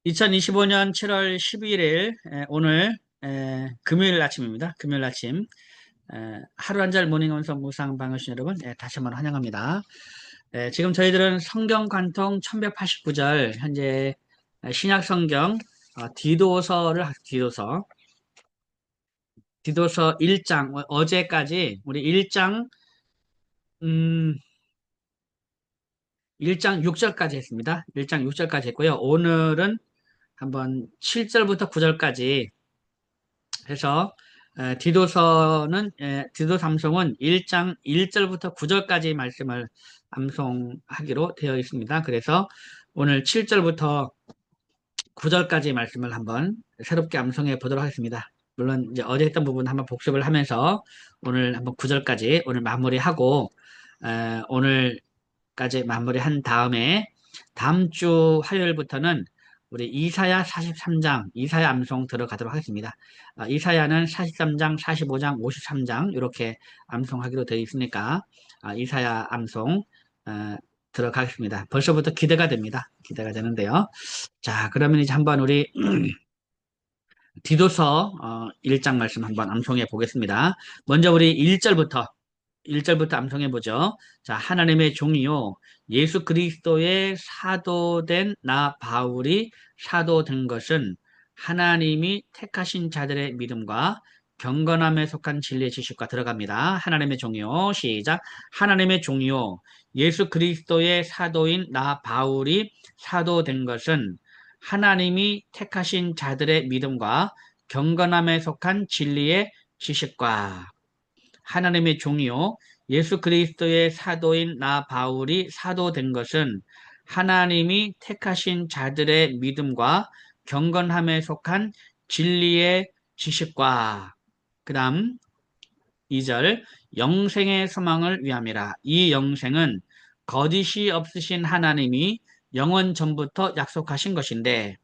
2025년 7월 12일 오늘 금요일 아침입니다. 금요일 아침 하루 한 절 모닝 언성 묵상 방으신 여러분 다시 한번 환영합니다. 지금 저희들은 성경 관통 1189절 현재 신약 성경 디도서를 디도서 1장 어제까지 우리 1장 음, 1장 6절까지 했습니다. 1장 6절까지 했고요. 오늘은 한번 7절부터 9절까지 해서 디도서 암송은 1장 1절부터 9절까지 말씀을 암송하기로 되어 있습니다. 그래서 오늘 7절부터 9절까지 말씀을 한번 새롭게 암송해 보도록 하겠습니다. 물론 이제 어제 했던 부분 한번 복습을 하면서 오늘 한번 9절까지 오늘 마무리하고 오늘까지 마무리한 다음에 다음 주 화요일부터는 우리 이사야 43장, 이사야 암송 들어가도록 하겠습니다. 이사야는 43장, 45장, 53장 이렇게 암송하기로 되어 있으니까 이사야 암송 들어가겠습니다. 벌써부터 기대가 됩니다. 기대가 되는데요. 자, 그러면 이제 한번 우리 디도서 1장 말씀 한번 암송해 보겠습니다. 먼저 우리 1절부터 암송해 보죠. 자, 하나님의 종이요 예수 그리스도의 사도된 나 바울이 사도된 것은 하나님이 택하신 자들의 믿음과 경건함에 속한 진리의 지식과 들어갑니다. 하나님의 종이요 시작. 하나님의 종이요 예수 그리스도의 사도인 나 바울이 사도된 것은 하나님이 택하신 자들의 믿음과 경건함에 속한 진리의 지식과 하나님의 종이요 예수 그리스도의 사도인 나 바울이 사도된 것은 하나님이 택하신 자들의 믿음과 경건함에 속한 진리의 지식과 그 다음 2절 영생의 소망을 위함이라. 이 영생은 거짓이 없으신 하나님이 영원 전부터 약속하신 것인데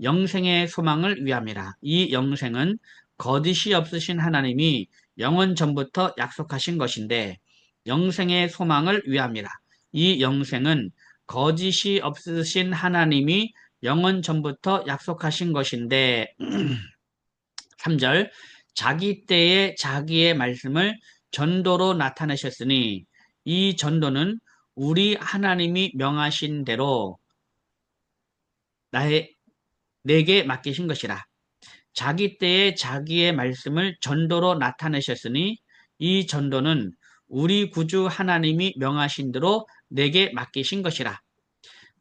영생의 소망을 위함이라. 이 영생은 거짓이 없으신 하나님이 영원 전부터 약속하신 것인데 영생의 소망을 위함이라. 이 영생은 거짓이 없으신 하나님이 영원 전부터 약속하신 것인데 3절 자기 때에 자기의 말씀을 전도로 나타내셨으니 이 전도는 우리 하나님이 명하신 대로 내게 맡기신 것이라. 자기 때에 자기의 말씀을 전도로 나타내셨으니 이 전도는 우리 구주 하나님이 명하신 대로 내게 맡기신 것이라.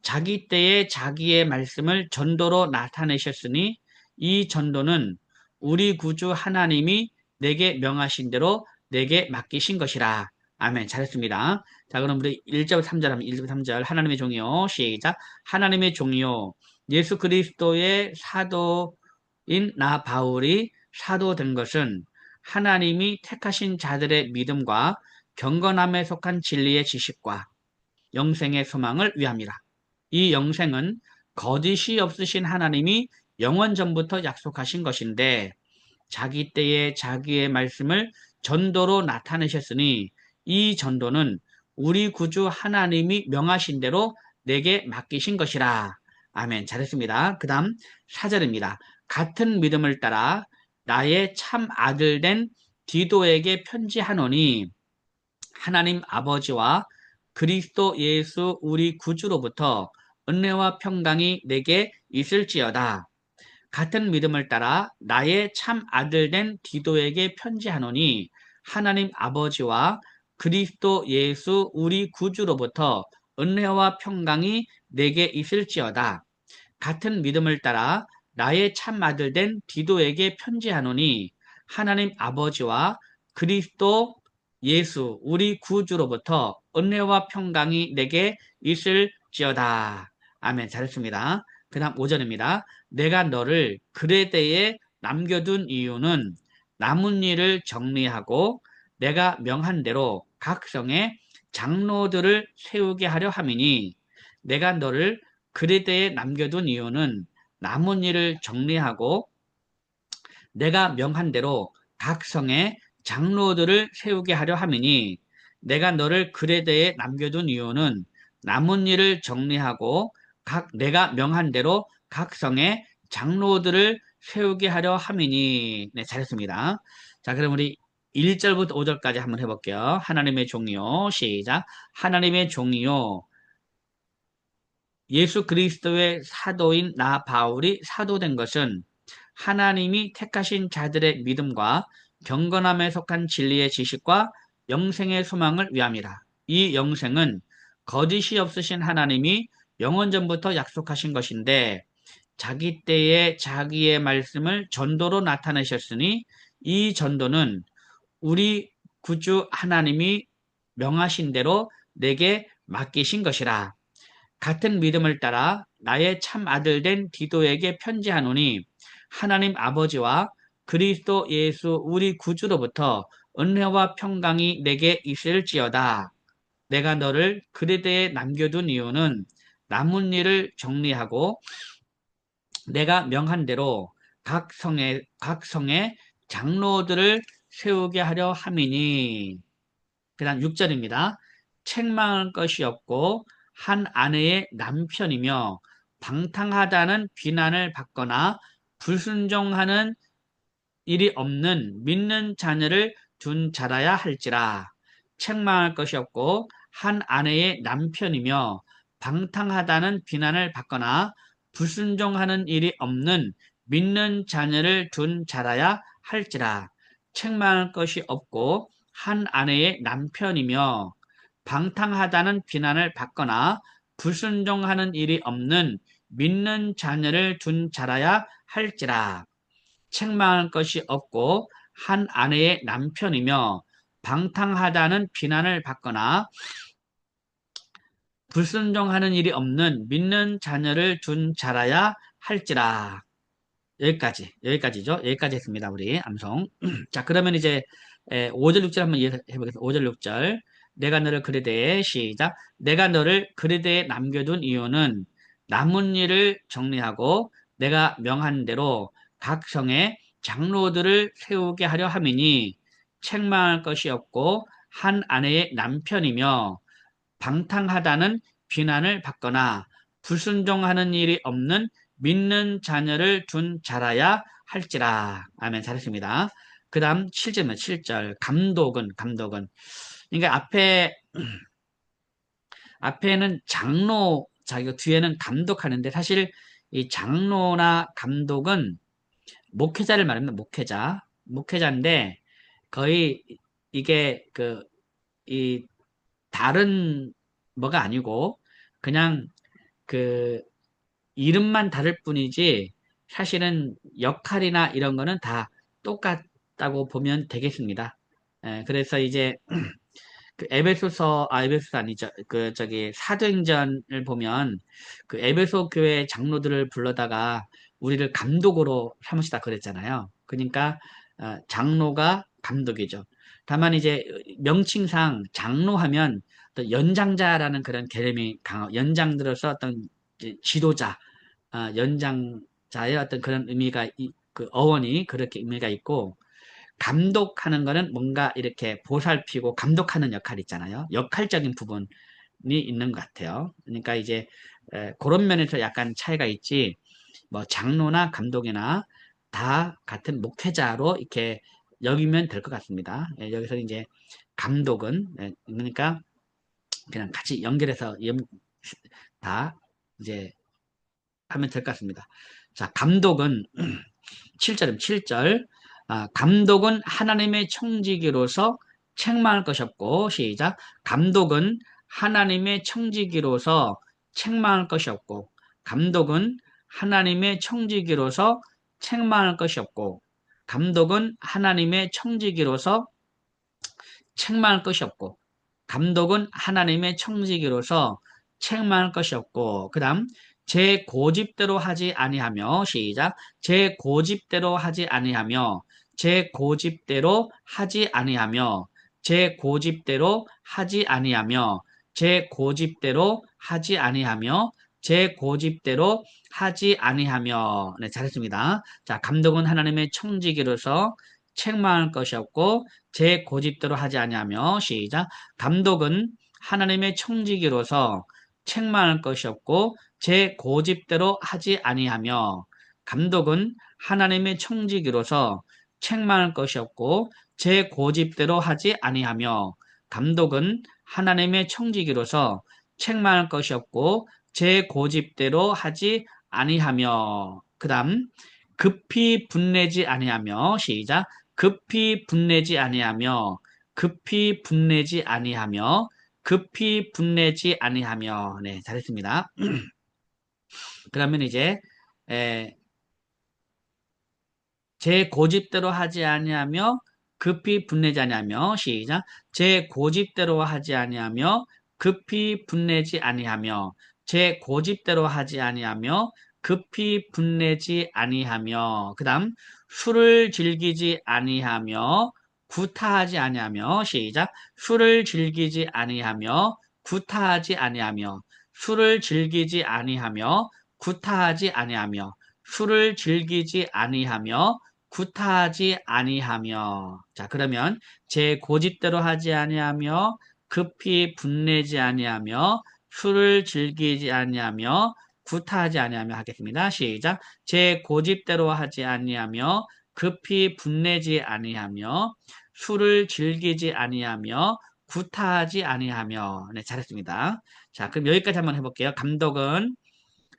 자기 때에 자기의 말씀을 전도로 나타내셨으니 이 전도는 우리 구주 하나님이 내게 명하신 대로 내게 맡기신 것이라. 아멘. 잘했습니다. 자, 그럼 우리 1절 3절 하면 1절 3절 하나님의 종이요. 시작. 하나님의 종이요. 예수 그리스도의 사도인 나 바울이 사도된 것은 하나님이 택하신 자들의 믿음과 경건함에 속한 진리의 지식과 영생의 소망을 위함이라. 이 영생은 거짓이 없으신 하나님이 영원 전부터 약속하신 것인데 자기 때에 자기의 말씀을 전도로 나타내셨으니 이 전도는 우리 구주 하나님이 명하신 대로 내게 맡기신 것이라. 아멘. 잘했습니다. 그 다음 4절입니다. 같은 믿음을 따라 나의 참 아들 된 디도에게 편지하노니 하나님 아버지와 그리스도 예수 우리 구주로부터 은혜와 평강이 내게 있을지어다. 같은 믿음을 따라 나의 참 아들 된 디도에게 편지하노니 하나님 아버지와 그리스도 예수 우리 구주로부터 은혜와 평강이 내게 있을지어다. 같은 믿음을 따라 나의 참 아들 된 디도에게 편지하노니 하나님 아버지와 그리스도 예수 우리 구주로부터 은혜와 평강이 내게 있을지어다. 아멘. 잘했습니다. 그 다음 5절입니다. 내가 너를 그레데에 남겨둔 이유는 남은 일을 정리하고 내가 명한 대로 각 성에 장로들을 세우게 하려 함이니 내가 너를 그레데에 남겨둔 이유는 남은 일을 정리하고 내가 명한 대로 각 성에 장로들을 세우게 하려 함이니 내가 너를 그레데에 남겨둔 이유는 남은 일을 정리하고 내가 명한 대로 각 성에 장로들을 세우게 하려 함이니. 네, 잘했습니다. 자, 그럼 우리 1절부터 5절까지 한번 해볼게요. 하나님의 종이요. 시작. 하나님의 종이요. 예수 그리스도의 사도인 나 바울이 사도된 것은 하나님이 택하신 자들의 믿음과 경건함에 속한 진리의 지식과 영생의 소망을 위함이라. 이 영생은 거짓이 없으신 하나님이 영원전부터 약속하신 것인데 자기 때에 자기의 말씀을 전도로 나타내셨으니 이 전도는 우리 구주 하나님이 명하신 대로 내게 맡기신 것이라. 같은 믿음을 따라 나의 참 아들 된 디도에게 편지하노니 하나님 아버지와 그리스도 예수 우리 구주로부터 은혜와 평강이 내게 있을지어다. 내가 너를 그리스도에 남겨둔 이유는 남은 일을 정리하고 내가 명한 대로 각 성에 장로들을 세우게 하려 함이니. 그 다음 6절입니다. 책망할 것이 없고 한 아내의 남편이며 방탕하다는 비난을 받거나 불순종하는 일이 없는 믿는 자녀를 둔 자라야 할지라. 책망할 것이 없고 한 아내의 남편이며 방탕하다는 비난을 받거나 불순종하는 일이 없는 믿는 자녀를 둔 자라야 할지라. 책망할 것이 없고 한 아내의 남편이며 방탕하다는 비난을 받거나 불순종하는 일이 없는 믿는 자녀를 둔 자라야 할지라. 책망할 것이 없고 한 아내의 남편이며 방탕하다는 비난을 받거나 불순종하는 일이 없는 믿는 자녀를 둔 자라야 할지라. 여기까지죠. 여기까지 했습니다. 우리 암송. 자, 그러면 이제 5절 6절 한번 해보겠습니다. 5절 6절. 내가 너를 그리되에 시작. 내가 너를 그리되에 남겨둔 이유는 남은 일을 정리하고 내가 명한 대로 각 성에 장로들을 세우게 하려 함이니 책망할 것이 없고 한 아내의 남편이며 방탕하다는 비난을 받거나 불순종하는 일이 없는 믿는 자녀를 둔 자라야 할지라. 아멘. 잘했습니다. 그 다음 7절입니다. 7절. 감독은. 그러니까 앞에는 장로, 자기가 뒤에는 감독하는데 사실 이 장로나 감독은 목회자를 말합니다. 목회자인데 거의 이게 이 다른 뭐가 아니고 그냥 그 이름만 다를 뿐이지 사실은 역할이나 이런 거는 다 똑같다고 보면 되겠습니다. 그래서 이제 에베소서 아니죠. 사도행전을 보면 그 에베소 교회 장로들을 불러다가 우리를 감독으로 삼으시다 그랬잖아요. 그러니까 장로가 감독이죠. 다만 이제 명칭상 장로하면 또 연장자라는 그런 개념이 연장들어서 어떤 이제 지도자, 연장자의 어떤 그런 의미가 그 어원이 그렇게 의미가 있고 감독하는 거는 뭔가 이렇게 보살피고 감독하는 역할 있잖아요. 역할적인 부분이 있는 것 같아요. 그러니까 이제 그런 면에서 약간 차이가 있지. 뭐 장로나 감독이나 다 같은 목회자로 이렇게 여기면 될 것 같습니다. 여기서 이제 감독은 그러니까 그냥 같이 연결해서 다 이제 하면 될 것 같습니다. 자, 감독은 7절입니다. 7절. 감독은 하나님의 청지기로서 책망할 것이 없고, 시작. 감독은 하나님의 청지기로서 책망할 것이 없고, 감독은 하나님의 청지기로서 책망할 것이 없고, 감독은 하나님의 청지기로서 책망할 것이 없고, 감독은 하나님의 청지기로서 책망할 것이 없고, 그 다음, 제 고집대로 하지 아니하며, 시작. 제 고집대로 하지 아니하며, 제 고집대로 하지 아니하며, 제 고집대로 하지 아니하며, 제 고집대로 하지 아니하며, 제 고집대로 하지 아니하며. 네, 잘했습니다. 자, 감독은 하나님의 청지기로서 책망할 것이 없고, 제 고집대로 하지 아니하며, 시작. 감독은 하나님의 청지기로서 책망할 것이 없고 제 고집대로 하지 아니하며 감독은 하나님의 청지기로서 책망할 것이 없고 제 고집대로 하지 아니하며 감독은 하나님의 청지기로서 책망할 것이 없고 제 고집대로 하지 아니하며 그다음 급히 분내지 아니하며 시작 급히 분내지 아니하며 급히 분내지 아니하며 급히 분내지 아니하며 네 잘했습니다. 그러면 이제 에, 제 고집대로 하지 아니하며 급히 분내지 아니하며 시작 제 고집대로 하지 아니하며 급히 분내지 아니하며 제 고집대로 하지 아니하며 급히 분내지 아니하며 그다음 술을 즐기지 아니하며 구타하지 아니하며 시작 술을 즐기지 아니하며 구타하지 아니하며 술을 즐기지 아니하며 구타하지 아니하며 술을 즐기지 아니하며 구타하지 아니하며 자 그러면 제 고집대로 하지 아니하며 급히 분내지 아니하며 술을 즐기지 아니하며 구타하지 아니하며 하겠습니다. 시작 제 고집대로 하지 아니하며 급히 분내지 아니하며 술을 즐기지 아니하며 구타하지 아니하며 네 잘했습니다. 자 그럼 여기까지 한번 해볼게요. 감독은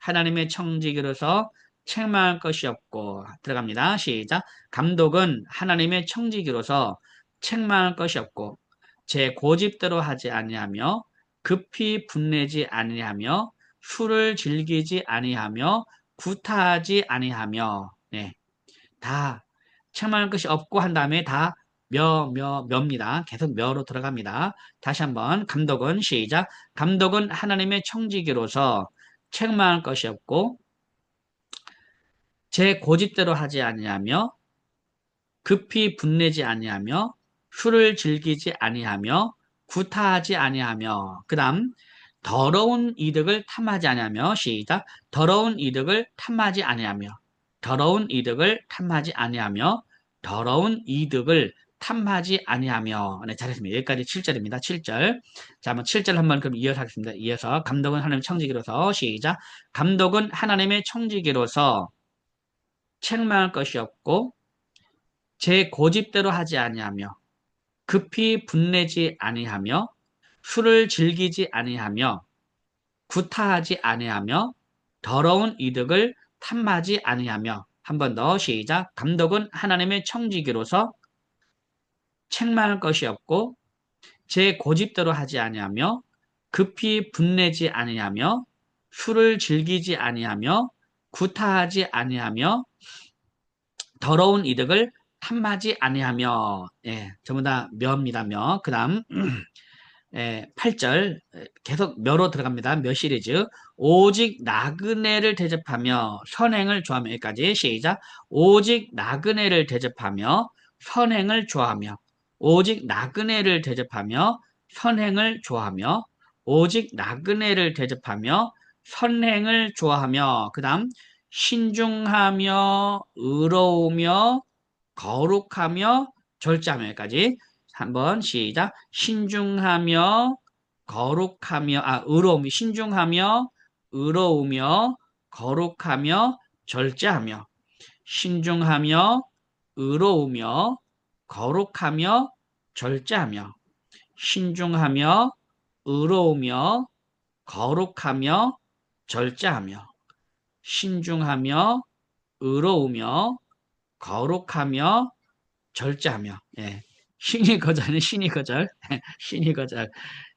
하나님의 청지기로서 책망할 것이 없고 들어갑니다. 시작. 감독은 하나님의 청지기로서 책망할 것이 없고 제 고집대로 하지 아니하며 급히 분내지 아니하며 술을 즐기지 아니하며 구타하지 아니하며 네, 다 책망할 것이 없고 한 다음에 다 며입니다. 계속 며로 들어갑니다. 다시 한번 감독은 시작. 감독은 하나님의 청지기로서 책망할 것이 없고 제 고집대로 하지 아니하며 급히 분내지 아니하며 술을 즐기지 아니하며 구타하지 아니하며 그다음 더러운 이득을 탐하지 아니하며 시작 더러운 이득을 탐하지 아니하며 더러운 이득을 탐하지 아니하며 더러운 이득을 탐하지 아니하며 네 잘했습니다. 여기까지 7절입니다. 7절 자 한번 7절 한번 그럼 이어서 하겠습니다. 이어서 감독은 하나님의 청지기로서 시작 감독은 하나님의 청지기로서 책망할 것이 없고 제 고집대로 하지 아니하며 급히 분내지 아니하며 술을 즐기지 아니하며 구타하지 아니하며 더러운 이득을 탐하지 아니하며 한 번 더 시작 감독은 하나님의 청지기로서 책망할 것이 없고 제 고집대로 하지 아니하며 급히 분내지 아니하며 술을 즐기지 아니하며 구타하지 아니하며 더러운 이득을 탐하지 아니하며 예, 전부 다 며입니다. 며. 그다음 8절 계속 며로 들어갑니다. 며 시리즈 오직 나그네를 대접하며 선행을 좋아하며 여기까지 시작 오직 나그네를 대접하며 선행을 좋아하며 오직 나그네를 대접하며 선행을 좋아하며 오직 나그네를 대접하며 선행을 좋아하며 그다음 신중하며 의로우며 거룩하며 절제하며 여기까지 한번 시작 신중하며 거룩하며 의로우며 신중하며 의로우며 거룩하며 절제하며 신중하며 의로우며 거룩하며 절제하며 신중하며 의로우며 거룩하며 절제하며 신중하며 의로우며 거룩하며 절제하며 예. 신이 거절은 신이 거절 신이 거절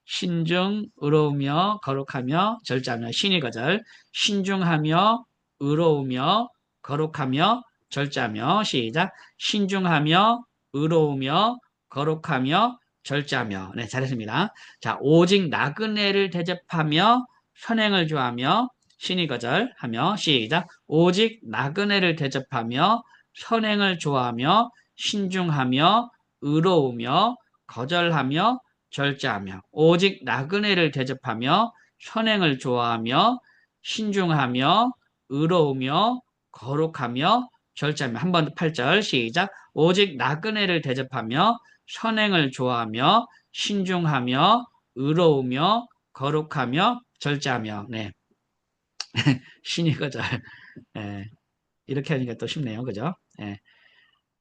신중 의로우며 거룩하며 절제하며 신이 거절 신중하며 의로우며 거룩하며 절제하며 시작 신중하며 의로우며 거룩하며 절제하며 네 잘했습니다. 자 오직 나그네를 대접하며 선행을 좋아하며 신이 거절하며 시작 오직 나그네를 대접하며 선행을 좋아하며 신중하며 의로우며 거절하며 절제하며 오직 나그네를 대접하며 선행을 좋아하며 신중하며 의로우며 거룩하며 절제하며 한 번 더 8절 시작 오직 나그네를 대접하며 선행을 좋아하며 신중하며 의로우며 거룩하며 절제하며 네. 신이 거절. 예, 이렇게 하니까 또 쉽네요. 그죠? 예.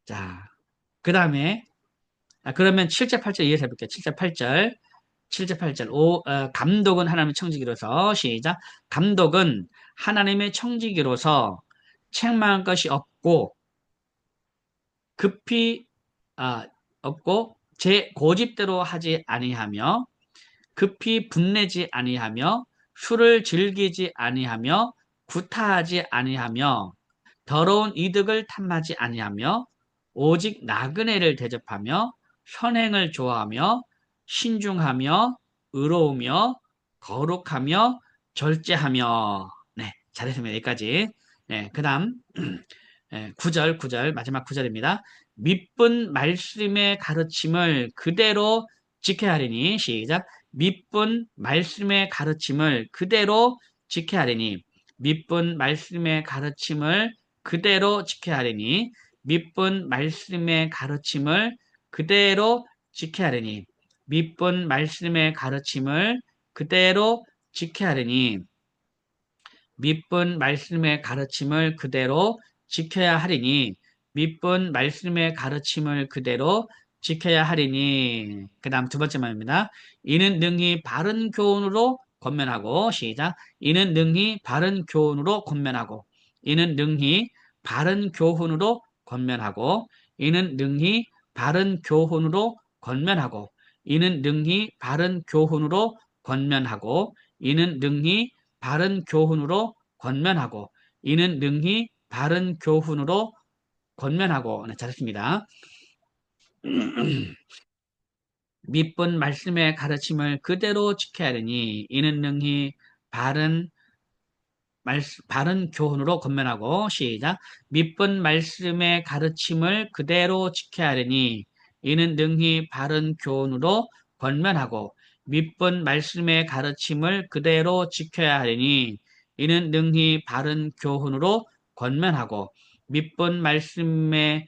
자, 그 다음에, 그러면 7절, 8절 이해해서 해볼게요. 7절, 8절. 7절, 8절. 감독은 하나님의 청지기로서, 시작. 감독은 하나님의 청지기로서 책망할 것이 없고, 급히, 없고, 제 고집대로 하지 아니하며, 급히 분내지 아니하며, 술을 즐기지 아니하며, 구타하지 아니하며, 더러운 이득을 탐하지 아니하며 오직 나그네를 대접하며 선행을 좋아하며 신중하며 의로우며 거룩하며 절제하며. 네, 잘했습니다. 여기까지. 네, 그다음 9절 마지막 9절입니다. 밑분 말씀의 가르침을 그대로 지켜야 하리니 시작. 밑분 말씀의 가르침을 그대로 지켜야 하리니 밑분 말씀의 가르침을 그대로 지켜야 하리니 밑분 말씀의 가르침을 그대로 지켜야 하리니 밑분 말씀의 가르침을 그대로 지켜야 하리니 밑분 말씀의 가르침을 그대로 지켜야 하리니 밑분 말씀의 가르침을 그대로 지켜야 하리니. 그 다음 두 번째 말입니다. 이는 능히 바른 교훈으로 권면하고 시작. 이는 능히 바른 교훈으로 권면하고 이는 능히 바른 교훈으로 권면하고 이는 능히 바른 교훈으로 권면하고 이는 능히 바른 교훈으로 권면하고 이는 능히 바른 교훈으로 권면하고 이는 능히 바른 교훈으로 권면하고. 네, 잘했습니다. 밑분 말씀의 가르침을 그대로 지켜야 하니 이는 능히 바른 바른 교훈으로 권면하고 시작. 밑분 말씀의 가르침을 그대로 지켜야 하니 이는 능히 바른 교훈으로 권면하고 밑분 말씀의 가르침을 그대로 지켜야 하니 이는 능히 바른 교훈으로 권면하고 밑분 말씀의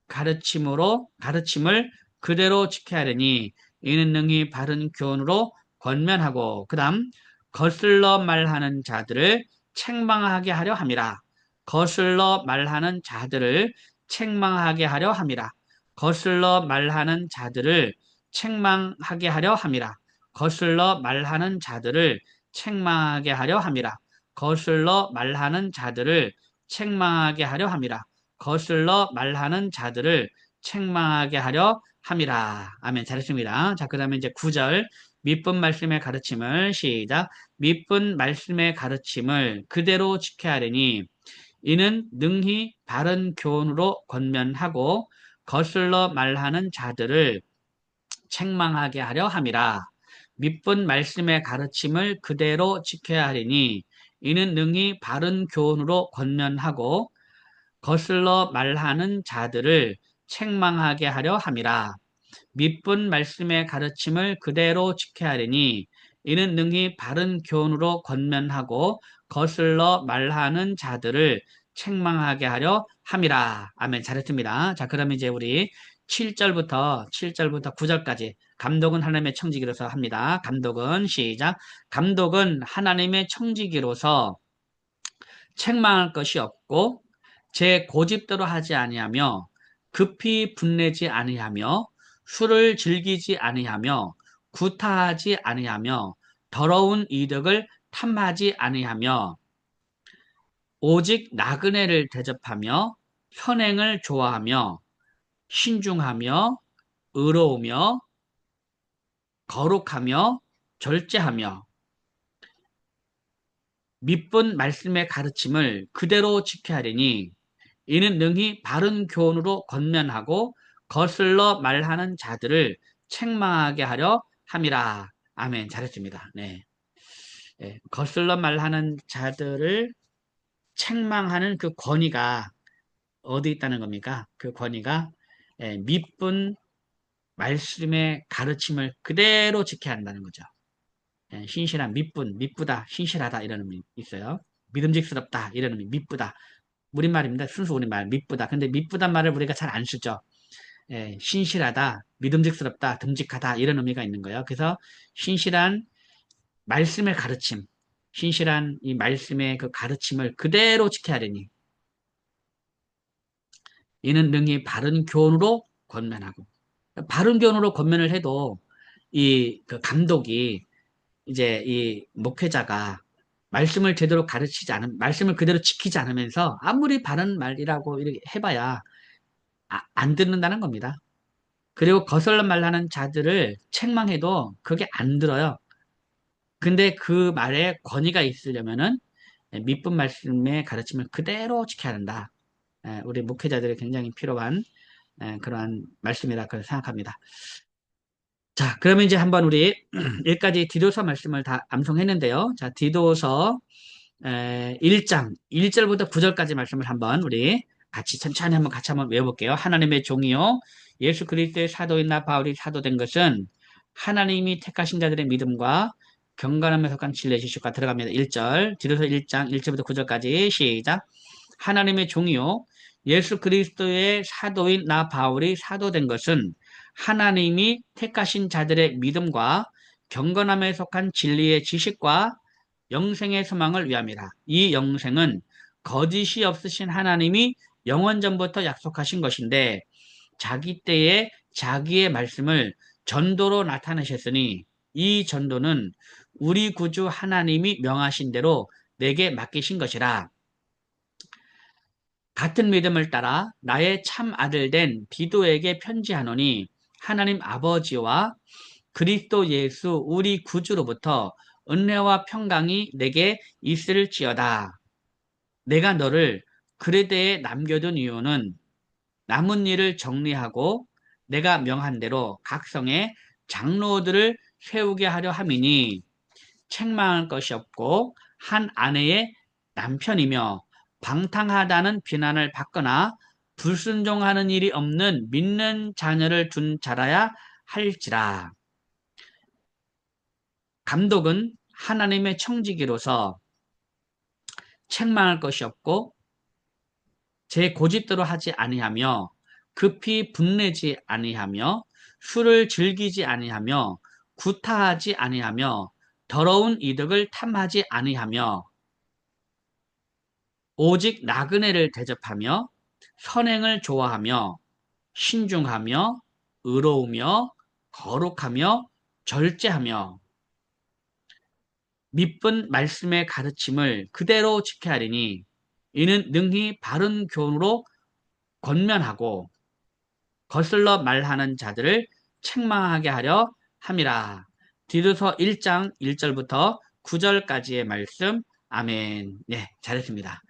가르침을 그대로 지켜야 하니 이는 능히 바른 교훈으로 권면하고. 그다음 거슬러 말하는 자들을 책망하게 하려 함이라. 거슬러 말하는 자들을 책망하게 하려 함이라. 거슬러 말하는 자들을 책망하게 하려 함이라. 거슬러 말하는 자들을 책망하게 하려 함이라. 거슬러 말하는 자들을 책망하게 하려 함이라. 거슬러 말하는 자들을 책망하게 하려 함이라. 아멘. 잘했습니다. 자, 그 다음에 이제 9절. 밑분 말씀의 가르침을 시작. 밑분 말씀의 가르침을 그대로 지켜야 하리니 이는 능히 바른 교훈으로 권면하고 거슬러 말하는 자들을 책망하게 하려 함이라. 밑분 말씀의 가르침을 그대로 지켜야 하리니 이는 능히 바른 교훈으로 권면하고 거슬러 말하는 자들을 책망하게 하려 함이라. 밑분 말씀의 가르침을 그대로 지켜야 하리니 이는 능히 바른 교훈으로 권면하고 거슬러 말하는 자들을 책망하게 하려 함이라. 아멘. 잘했습니다. 자, 그러면 이제 우리 7절부터 9절까지 감독은 하나님의 청지기로서 합니다. 감독은 시작. 감독은 하나님의 청지기로서 책망할 것이 없고 제 고집대로 하지 아니하며 급히 분내지 아니하며 술을 즐기지 아니하며 구타하지 아니하며 더러운 이득을 탐하지 아니하며 오직 나그네를 대접하며 현행을 좋아하며 신중하며 의로우며 거룩하며 절제하며 밑분 말씀의 가르침을 그대로 지켜야 하리니 이는 능히 바른 교훈으로 권면하고 거슬러 말하는 자들을 책망하게 하려 함이라. 아멘. 잘했습니다. 네. 거슬러 말하는 자들을 책망하는 그 권위가 어디 있다는 겁니까? 그 권위가 밑분 말씀의 가르침을 그대로 지켜야 한다는 거죠. 신실한 밑부다, 신실하다 이런 의미 있어요. 믿음직스럽다 이런 의미, 밑부다. 우리말입니다. 순수 우리말, 밑부다. 근데 밑부단 말을 우리가 잘 안 쓰죠. 신실하다, 믿음직스럽다, 듬직하다 이런 의미가 있는 거예요. 그래서 신실한 말씀의 가르침, 신실한 이 말씀의 그 가르침을 그대로 지켜야 되니 이는 능히 바른 교훈으로 권면하고 바른 교훈으로 권면을 해도 이 그 감독이 이제 이 목회자가 말씀을 제대로 가르치지 않은 말씀을 그대로 지키지 않으면서 아무리 바른 말이라고 이렇게 해봐야 안 듣는다는 겁니다. 그리고 거슬러 말하는 자들을 책망해도 그게 안 들어요. 근데 그 말에 권위가 있으려면은 밑분 말씀의 가르침을 그대로 지켜야 한다. 우리 목회자들이 굉장히 필요한 그러한 말씀이라 그렇게 생각합니다. 자, 그러면 이제 한번 우리 여기까지 디도서 말씀을 다 암송했는데요. 자, 디도서 1장 1절부터 9절까지 말씀을 한번 우리 같이 천천히 한번 같이 한번 외워볼게요. 하나님의 종이요 예수 그리스도의 사도인 나 바울이 사도된 것은 하나님이 택하신 자들의 믿음과 경건함에 속한 진리의 지식과 들어갑니다. 1절 디도서 1장 1절부터 9절까지 시작. 하나님의 종이요 예수 그리스도의 사도인 나 바울이 사도된 것은 하나님이 택하신 자들의 믿음과 경건함에 속한 진리의 지식과 영생의 소망을 위함이라. 이 영생은 거짓이 없으신 하나님이 영원 전부터 약속하신 것인데 자기 때에 자기의 말씀을 전도로 나타내셨으니 이 전도는 우리 구주 하나님이 명하신 대로 내게 맡기신 것이라. 같은 믿음을 따라 나의 참 아들 된 디도에게 편지하노니 하나님 아버지와 그리스도 예수 우리 구주로부터 은혜와 평강이 내게 있을지어다. 내가 너를 그레데에 남겨둔 이유는 남은 일을 정리하고 내가 명한 대로 각 성에 장로들을 세우게 하려 함이니 책망할 것이 없고 한 아내의 남편이며 방탕하다는 비난을 받거나 불순종하는 일이 없는 믿는 자녀를 둔 자라야 할지라. 감독은 하나님의 청지기로서 책망할 것이 없고 제 고집대로 하지 아니하며 급히 분내지 아니하며 술을 즐기지 아니하며 구타하지 아니하며 더러운 이득을 탐하지 아니하며 오직 나그네를 대접하며 선행을 좋아하며 신중하며 의로우며 거룩하며 절제하며 믿은 말씀의 가르침을 그대로 지켜야 하리니 이는 능히 바른 교훈으로 권면하고 거슬러 말하는 자들을 책망하게 하려 함이라. 디도서 1장 1절부터 9절까지의 말씀. 아멘. 네, 잘했습니다.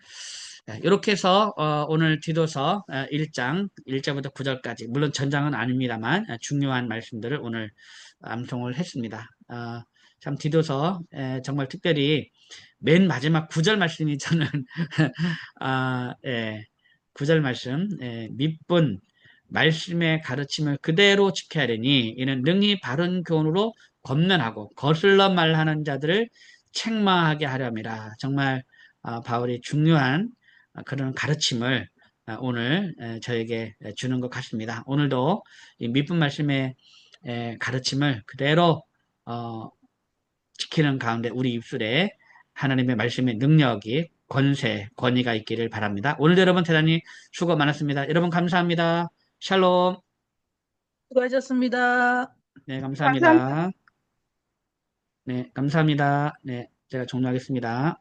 이렇게 해서 오늘 디도서 1장 1절부터 9절까지 물론 전장은 아닙니다만 중요한 말씀들을 오늘 암송을 했습니다. 참 디도서 정말 특별히 맨 마지막 9절 말씀이 저는 예, 9절 말씀 밑분 말씀의 가르침을 그대로 지켜야 되니 이는 능히 바른 교훈으로 권면하고 거슬러 말하는 자들을 책망하게 하려니라. 정말 바울이 중요한 그런 가르침을 오늘 저에게 주는 것 같습니다. 오늘도 이 밑분 말씀의 가르침을 그대로 지키는 가운데 우리 입술에 하나님의 말씀의 능력이 권세, 권위가 있기를 바랍니다. 오늘도 여러분 대단히 수고 많았습니다. 여러분 감사합니다. 샬롬. 수고하셨습니다. 네, 감사합니다. 감사합니다. 네, 감사합니다. 네, 제가 종료하겠습니다.